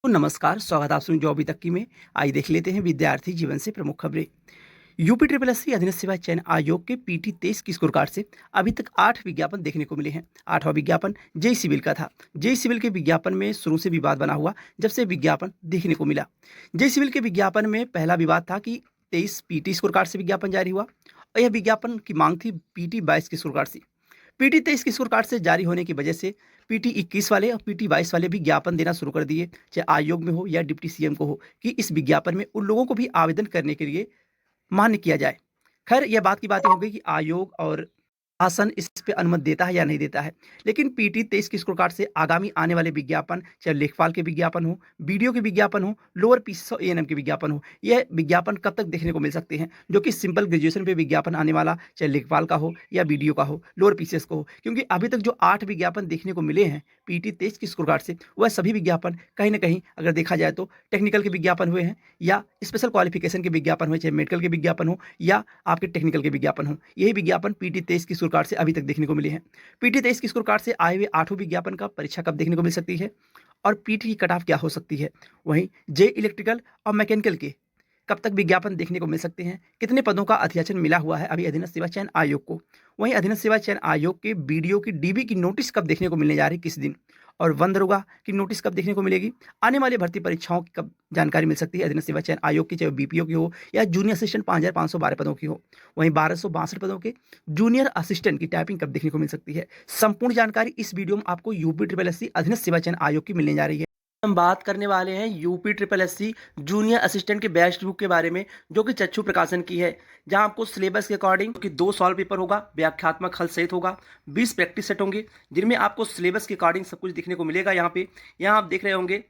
तो नमस्कार, स्वागत है आप सुन जो अभी तक की में। आइए देख लेते हैं विद्यार्थी जीवन से प्रमुख खबरें। यूपी ट्रिपल एससी अधीनस्थ सेवा चयन आयोग के पीटी 23 की स्कोर कार्ड से अभी तक 8 विज्ञापन देखने को मिले हैं। 8वां विज्ञापन जेई सिविल का था। जेई सिविल के विज्ञापन में शुरू से विवाद बना हुआ जब से विज्ञापन देखने को मिला। जेई सिविल के विज्ञापन में पहला विवाद था कि 23 पीटी स्कोर कार्ड से विज्ञापन जारी हुआ और यह विज्ञापन की मांग थी पीटी 22 की स्कोर कार्ड से। पीटी 23 की स्कोर कार्ड से जारी होने की वजह से पीटी 21 वाले और पीटी 22 वाले भी ज्ञापन देना शुरू कर दिए, चाहे आयोग में हो या डिप्टी सीएम को हो, कि इस विज्ञापन में उन लोगों को भी आवेदन करने के लिए मान्य किया जाए। खैर, यह बात की बातें हो गई कि आयोग और शासन इस पे अनुमति देता है या नहीं देता है। लेकिन पीटी 23 की स्कोर कार्ड से आगामी आने वाले विज्ञापन, चाहे लेखपाल के विज्ञापन हो, बीडीओ के विज्ञापन हो, लोअर पीसीएस और एएनएम के विज्ञापन हो, यह विज्ञापन कब तक देखने को मिल सकते हैं? जो कि सिंपल ग्रेजुएशन पे विज्ञापन आने वाला, चाहे लेखपाल का हो या बीडीओ का हो, लोअर पीसीएस का हो। क्योंकि अभी तक जो 8 विज्ञापन देखने को मिले हैं पीटी 23 की स्कोर कार्ड से, वह सभी विज्ञापन कहीं न कहीं अगर देखा जाए तो टेक्निकल के विज्ञापन हुए हैं या स्पेशल क्वालिफिकेशन के विज्ञापन हुए, चाहे मेडिकल के विज्ञापन हो या आपके टेक्निकल के विज्ञापन हो। यही विज्ञापन पीटी 23 की स्कोर कार्ड से अभी तक देखने को मिले हैं। पीटी 23 की स्कोर कार्ड से आए हुए 8वें विज्ञापन का परीक्षा कब देखने को मिल सकती है और पीटी की कट ऑफ क्या हो सकती है? वहीं जे इलेक्ट्रिकल और मैकेनिकल के कब तक विज्ञापन देखने को मिल सकते हैं? कितने पदों का अध्याचन मिला हुआ है अभी अधीनस्थ सेवा चयन आयोग को? वहीं अधीनस्थ सेवा चयन आयोग के बीडीओ की डीबी की नोटिस कब देखने को मिलने जा रही है, किस दिन? और वन दरोगा की नोटिस कब देखने को मिलेगी? आने वाली भर्ती परीक्षाओं की कब जानकारी मिल सकती है अधीनस्थ सेवा चयन आयोग की, चाहे बीपीओ की हो या जूनियर असिस्टेंट 5512 पदों की हो? वहीं 1262 पदों के जूनियर असिस्टेंट की टाइपिंग कब देखने को मिल सकती है? संपूर्ण जानकारी इस वीडियो में आपको यूपी ट्रिपल एससी अधीनस्थ सेवा चयन आयोग की मिलने जा रही है। हम बात करने वाले हैं UP triple SC junior assistant के बैच बुक के बारे में, जो कि चक्षु प्रकाशन की है। जहां आपको सिलेबस के अकॉर्डिंग कि 2 सॉल्व पेपर होगा, व्याख्यात्मक हल सहित होगा, 20 प्रैक्टिस सेट होंगे, जिनमें आपको सिलेबस के अकॉर्डिंग सब कुछ देखने को मिलेगा। यहाँ आप देख रहे होंगे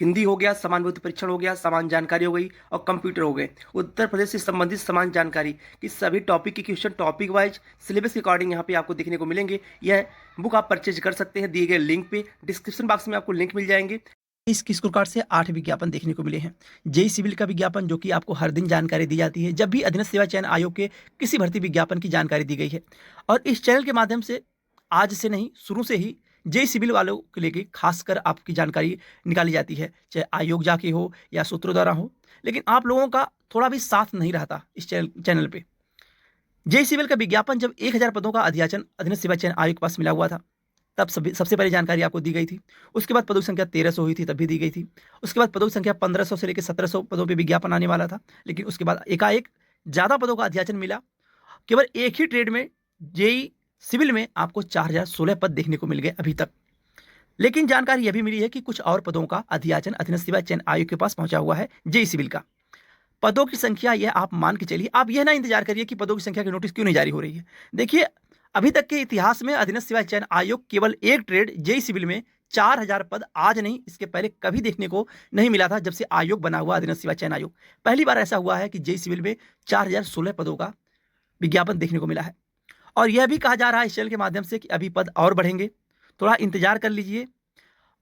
हिंदी हो गया, समान बुद्धि परीक्षण हो गया, समान जानकारी हो गई और कंप्यूटर हो गए। उत्तर प्रदेश से संबंधित समान जानकारी की सभी टॉपिक के क्वेश्चन टॉपिक वाइज सिलेबस के अकॉर्डिंग यहाँ पे आपको देखने को मिलेंगे। यह बुक आप परचेज कर सकते हैं दिए गए लिंक पे, डिस्क्रिप्शन बॉक्स में आपको लिंक मिल जाएंगे। इसकी स्कोर कार्ड से 8 विज्ञापन देखने को मिले हैं। जेई सिविल का विज्ञापन, जो कि आपको हर दिन जानकारी दी जाती है जब भी अधीनस्थ सेवा चयन आयोग के किसी भर्ती विज्ञापन की जानकारी दी गई है। और इस चैनल के माध्यम से आज से नहीं, शुरू से ही जेई सिविल वालों के लेके खासकर आपकी जानकारी निकाली जाती है, चाहे आयोग जाके हो या सूत्रों द्वारा हो। लेकिन आप लोगों का थोड़ा भी साथ नहीं रहता इस चैनल पे। जेई सिविल का विज्ञापन जब 1000 पदों का अध्याचन अधीनस्थ सेवा चयन आयोग के पास मिला हुआ था, तब सबसे पहले जानकारी आपको दी गई थी। उसके बाद पदों की संख्या 1300 हुई थी, तब भी दी गई थी। उसके बाद पदों की संख्या 1500 से लेकर 1700 पदों पे विज्ञापन आने वाला था। लेकिन उसके बाद एकाएक ज़्यादा पदों का अध्याचन मिला। केवल एक ही ट्रेड में जेई सिविल में आपको 4016 पद देखने को मिल गए अभी तक। लेकिन जानकारी यह भी मिली है कि कुछ और पदों का अध्याचन अधीनस्थ सेवा चयन आयोग के पास पहुंचा हुआ है जेई सिविल का। पदों की संख्या यह आप मान के चलिए, आप यह ना इंतजार करिए कि पदों की संख्या की नोटिस क्यों नहीं जारी हो रही है। देखिए, अभी तक के इतिहास में अधीनस्थ सेवा चयन आयोग केवल एक ट्रेड जेई सिविल में 4000 पद, आज नहीं इसके पहले कभी देखने को नहीं मिला था। जब से आयोग बना हुआ अधीनस्थ सेवा चयन आयोग, पहली बार ऐसा हुआ है कि जेई सिविल में 4016 पदों का विज्ञापन देखने को मिला है। और यह भी कहा जा रहा है इस चैनल के माध्यम से कि अभी पद और बढ़ेंगे, थोड़ा इंतजार कर लीजिए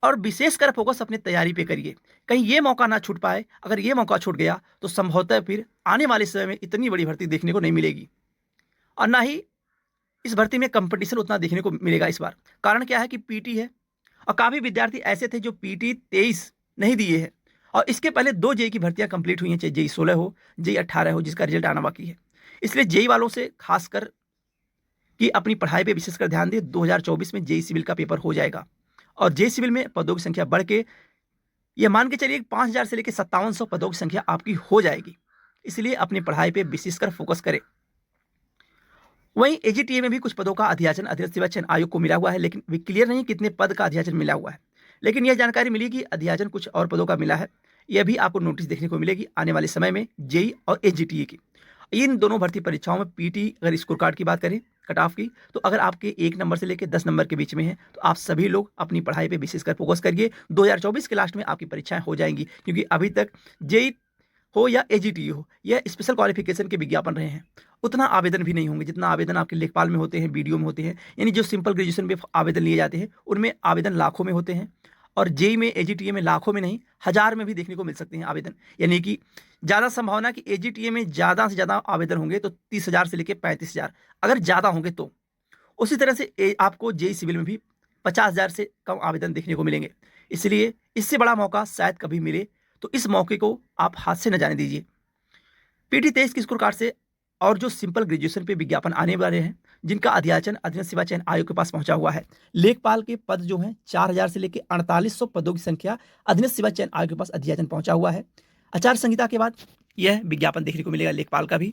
और विशेषकर फोकस अपनी तैयारी पे करिए। कहीं ये मौका ना छूट पाए। अगर ये मौका छूट गया तो संभवतः फिर आने वाले समय में इतनी बड़ी भर्ती देखने को नहीं मिलेगी और ना ही इस भर्ती में कंपटीशन उतना देखने को मिलेगा इस बार। कारण क्या है कि पीटी है और काफ़ी विद्यार्थी ऐसे थे जो पीटी 23 नहीं दिए हैं और इसके पहले 2 जेई की भर्तियां कंप्लीट हुई हैं, चाहे जेई 16 हो, जेई 18 हो, जिसका रिजल्ट आना बाकी है। इसलिए जेई वालों से खासकर कि अपनी पढ़ाई पे विशेषकर ध्यान दें। 2024 में जेई सिविल का पेपर हो जाएगा और जेई सिविल में पदों की संख्या बढ़ के ये मान के चलिए 5000 से लेकर 5700 पदों की संख्या आपकी हो जाएगी। इसलिए अपनी पढ़ाई पे विशेषकर फोकस करें। वहीं एजीटीए में भी कुछ पदों का अध्याचन अधीनस्थ सेवा चयन आयोग को मिला हुआ है, लेकिन वे क्लियर नहीं कितने पद का अध्याचन मिला हुआ है। लेकिन यह जानकारी मिली कि अध्याचन कुछ और पदों का मिला है। यह भी आपको नोटिस देखने को मिलेगी आने वाले समय में जेई और एजीटीए की। इन दोनों भर्ती परीक्षाओं में पीटी अगर स्कोर कार्ड की बात करें कट ऑफ की, तो अगर आपके 1 नंबर से लेकर 10 नंबर के बीच में है तो आप सभी लोग अपनी पढ़ाई पे विशेषकर फोकस करिए। 2024 के लास्ट में आपकी परीक्षाएं हो जाएंगी, क्योंकि अभी तक जेई हो या एजीटी हो, यह स्पेशल क्वालिफिकेशन के विज्ञापन रहे हैं। उतना आवेदन भी नहीं होंगे जितना आवेदन आपके लेखपाल में होते हैं, बीडीओ में होते हैं। यानी जो सिंपल ग्रेजुएशन में आवेदन लिए जाते हैं उनमें आवेदन लाखों में होते हैं और जेई में एजीटीए में लाखों में नहीं, 1000 में भी देखने को मिल सकते हैं आवेदन। यानी कि ज़्यादा संभावना कि एजीटीए में ज़्यादा से ज़्यादा आवेदन होंगे तो 30,000 से लेकर 35,000 अगर ज़्यादा होंगे तो। उसी तरह से आपको जेई सिविल में भी 50,000 से कम आवेदन देखने को मिलेंगे। इसलिए इससे बड़ा मौका शायद कभी मिले, तो इस मौके को आप हाथ से न जाने दीजिए। पीटी 23 की स्कोर कार्ड से और जो सिंपल ग्रेजुएशन पे विज्ञापन आने वाले हैं, जिनका अध्याचन अधीनस्थ सेवा चयन आयोग के पास पहुंचा हुआ है। लेखपाल के पद जो हैं 4,000 से लेकर 4800 पदों की संख्या अधीनस्थ सेवा चयन आयोग के पास अध्याचन पहुंचा हुआ है। आचार संहिता के बाद यह विज्ञापन देखने को मिलेगा लेखपाल का भी।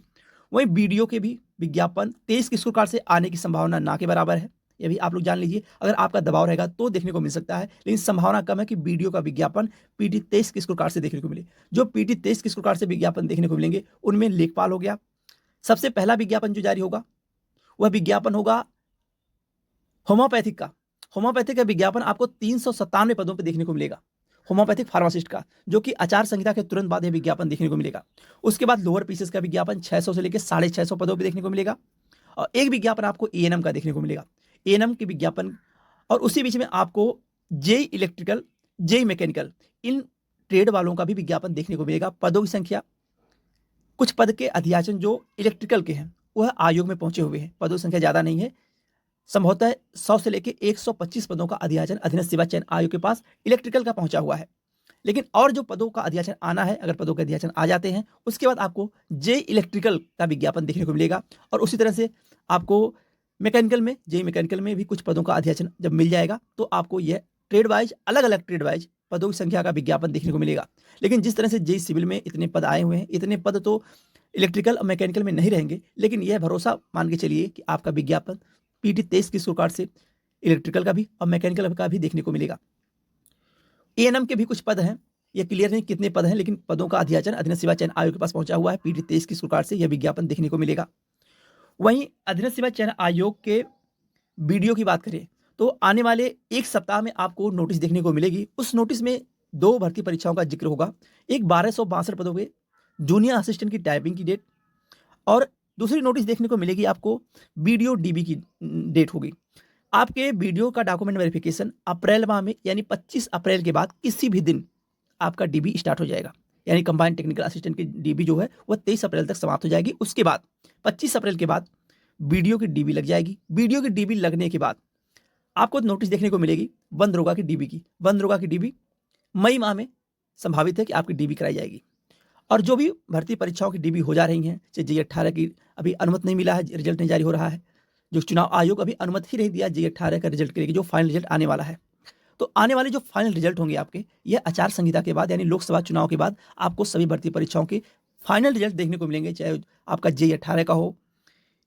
वहीं बीडीओ के भी विज्ञापन 23 की स्कोर कार्ड से आने की संभावना ना के बराबर है। ये भी आप लोग जान लीजिए, अगर आपका दबाव रहेगा तो देखने को मिल सकता है, लेकिन संभावना कम है कि बीडीओ का विज्ञापन पीटी 23 की स्कोर कार्ड से देखने को मिले। जो पीटी 23 की स्कोर कार्ड से विज्ञापन देखने को मिलेंगे उनमें लेखपाल हो गया। सबसे पहला विज्ञापन जो जारी होगा वह विज्ञापन होगा होम्योपैथिक का। होम्योपैथिक का विज्ञापन आपको 397 पदों पर देखने को मिलेगा, होम्योपैथिक फार्मासिस्ट का, जो कि आचार संहिता के तुरंत बाद यह विज्ञापन देखने को मिलेगा। उसके बाद लोअर पीसेस का विज्ञापन 600 से लेकर 650 पदों पर देखने को मिलेगा, और एक विज्ञापन आपको एएनएम का देखने को मिलेगा, एएनएम के विज्ञापन। और उसी बीच में आपको जेई इलेक्ट्रिकल, जेई मैकेनिकल, इन ट्रेड वालों का भी विज्ञापन देखने को मिलेगा। पदों की संख्या, कुछ पद के अध्याचन जो इलेक्ट्रिकल के हैं वह आयोग में पहुंचे हुए हैं, पदों की संख्या ज़्यादा नहीं है। संभवतः 100 से लेकर 125 पदों का अध्याचन अधीनस्थ सेवा चयन आयोग के पास इलेक्ट्रिकल का पहुंचा हुआ है। लेकिन और जो पदों का अध्याचन आना है, अगर पदों के अध्याचन आ जाते हैं, उसके बाद आपको जे इलेक्ट्रिकल का विज्ञापन देखने को मिलेगा। और उसी तरह से आपको मैकेनिकल में, जे मैकेनिकल में भी कुछ पदों का अध्याचन जब मिल जाएगा तो आपको यह ट्रेड वाइज, अलग अलग ट्रेड वाइज पदों की संख्या का विज्ञापन देखने को मिलेगा। लेकिन जिस तरह से जे सिविल में इतने पद आए हुए हैं, इतने पद तो इलेक्ट्रिकल और मैकेनिकल में नहीं रहेंगे। लेकिन यह भरोसा मान के चलिए कि आपका विज्ञापन पीटी 23 की स्कोर कार्ड से इलेक्ट्रिकल का भी और मैकेनिकल का भी देखने को मिलेगा। एएनएम के भी कुछ पद हैं, ये क्लियर नहीं कितने पद हैं, लेकिन पदों का अध्याचन अधीनस्थ सेवा चयन आयोग के पास पहुंचा हुआ है। पीटी 23 की स्कोर कार्ड से यह विज्ञापन देखने को मिलेगा। वहीं अधीनस्थ सेवा चयन आयोग के बीडीओ की बात करें तो आने वाले एक सप्ताह में आपको नोटिस देखने को मिलेगी। उस नोटिस में 2 भर्ती परीक्षाओं का जिक्र होगा। एक 1262 पदों पे जूनियर असिस्टेंट की टाइपिंग की डेट, और दूसरी नोटिस देखने को मिलेगी आपको बीडीओ डीबी की डेट होगी। आपके बीडीओ का डॉक्यूमेंट वेरिफिकेशन अप्रैल माह में, यानी 25 अप्रैल के बाद किसी भी दिन आपका डीबी स्टार्ट हो जाएगा। यानी कंबाइंड टेक्निकल असिस्टेंट की डीबी जो है वह 23 अप्रैल तक समाप्त हो जाएगी। उसके बाद 25 अप्रैल के बाद बीडीओ की डीबी लग जाएगी। बीडीओ की डीबी लगने के बाद आपको नोटिस देखने को मिलेगी वन दरोगा की डीबी की। वन दरोगा की डीबी मई माह में संभावित है कि आपकी डीबी कराई जाएगी। और जो भी भर्ती परीक्षाओं की डीबी हो जा रही हैं, जैसे J18 की अभी अनुमति नहीं मिला है, रिजल्ट नहीं जारी हो रहा है, जो चुनाव आयोग अभी अनुमति ही नहीं दिया J18 का रिजल्ट के लिए, जो फाइनल रिजल्ट आने वाला है। तो आने वाले जो फाइनल रिजल्ट होंगे आपके, यह आचार संहिता के बाद, यानी लोकसभा चुनाव के बाद आपको सभी भर्ती परीक्षाओं के फाइनल रिजल्ट देखने को मिलेंगे, चाहे आपका J18 का हो,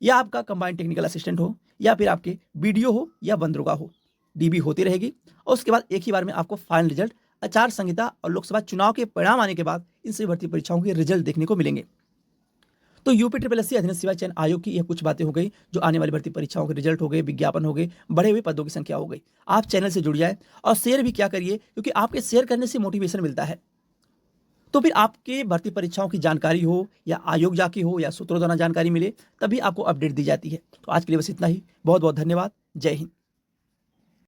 या आपका कंबाइंड टेक्निकल असिस्टेंट हो, या फिर आपके बीडीओ हो, या वन दरोगा हो। डीबी होती रहेगी और उसके बाद एक ही बार में आपको फाइनल रिजल्ट आचार संहिता और लोकसभा चुनाव के परिणाम आने के बाद इन सभी भर्ती परीक्षाओं के रिजल्ट देखने को मिलेंगे। तो यूपी अधीनस्थ सेवा चयन आयोग की यह कुछ बातें हो गई, जो आने वाली भर्ती परीक्षाओं के रिजल्ट हो गए, विज्ञापन हो गए, बढ़े हुए पदों की संख्या हो गई। आप चैनल से जुड़ जाए और शेयर भी क्या करिए, क्योंकि आपके शेयर करने से मोटिवेशन मिलता है। तो फिर आपके भर्ती परीक्षाओं की जानकारी हो, या आयोग जाकी हो, या सूत्रों द्वारा जानकारी मिले, तभी आपको अपडेट दी जाती है। तो आज के लिए बस इतना ही। बहुत बहुत धन्यवाद। जय हिंद।